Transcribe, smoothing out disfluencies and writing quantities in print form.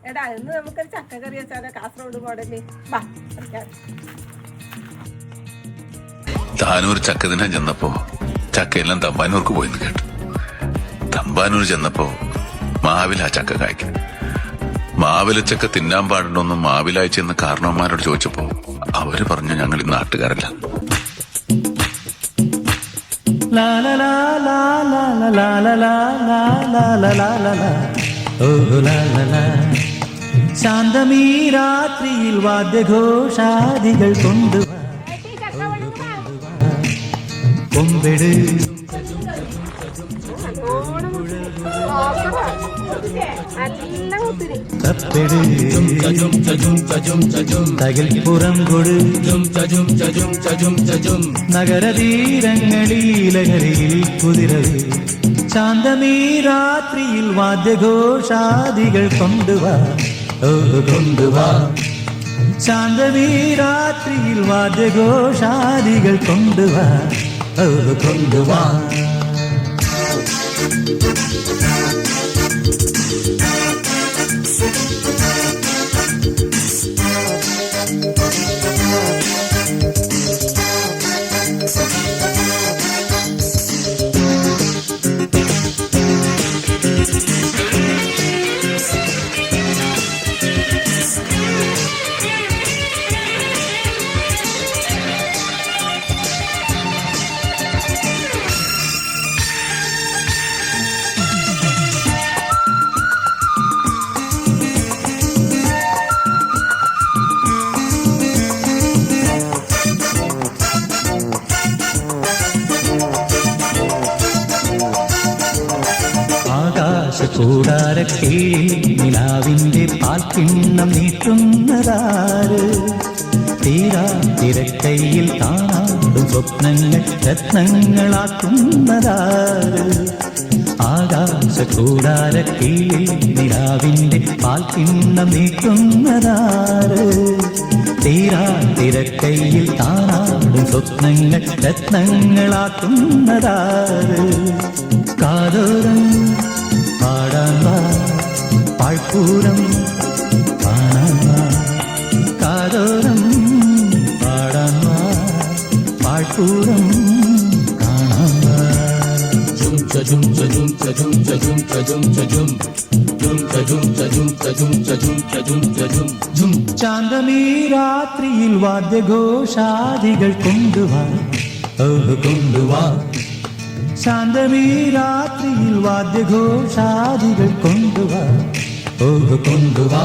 എടാ ഇന്ന് നമുക്കൊരു ചക്കക്കറി വെച്ചാലോ കാസർഗോഡ് മോഡല്. വാ താനൂർ ചക്ക തിന്നാൻ ചെന്നപ്പോ ചക്കയെല്ലാം തമ്പാനൂർക്ക് പോയിന്ന് കേട്ടു. തമ്പാനൂർ ചെന്നപ്പോ മാവിലാ ചക്ക കായ്ക്ക. മാവിലച്ചക്ക തിന്നാൻ പാടുണ്ടോന്നും മാവിലായി ചെന്ന് കാരണവന്മാരോട് ചോദിച്ചപ്പോ അവര് പറഞ്ഞു ഞങ്ങൾ ഈ നാട്ടുകാരല്ല. ശാന്തമീ രാത്രിയിൽ വാദ്യഘോഷാദികൾ കൊണ്ടുവാ കൊമ്പെട് തപ്പെട് തകിൽപ്പുറം കൊട് നഗരതീരങ്ങളിലകരിയിൽ കുതിരവ് ശാന്തമീ രാത്രിയിൽ വാദ്യഘോഷാദികൾ കൊണ്ടുവാ കൊണ്ടുവാ ശാന്തമീ രാത്രിയിൽ വാദ്യഘോഷാദികൾ കൊണ്ടുവാ കൊണ്ടുവാ കൂടാരക്കീഴിൽ നിലാവിന്റെ പാൽക്കിണ്ണം നീട്ടുന്നതാര് തീരാ തിരക്കൈയിൽ കാണാടും സ്വപ്നങ്ങൾ രത്നങ്ങളാക്കുന്നതാര് ആകാശ കൂടാരക്കീഴിൽ നിലാവിന്റെ പാൽക്കിണ്ണം നീട്ടുന്നതാര് തീരാ തിരക്കൈയിൽ കാണാടും സ്വപ്നങ്ങൾ രത്നങ്ങളാക്കുന്നതാര് കാതോരം പാടാൻ വാ പാഴ്പൂരം കാണാൻ വാ കാതോരം പാടാൻ വാ പാഴ്പൂരം കാണാൻ വാ ശാന്തമീ രാത്രിയിൽ വാദ്യഘോഷാദികൾ കൊണ്ടുവാ കൊണ്ടുവാ ശാന്തമീ രാത്രിയിൽ വാദ്യഘോഷാദികൾ കൊണ്ടുവാ കൊണ്ടുവാ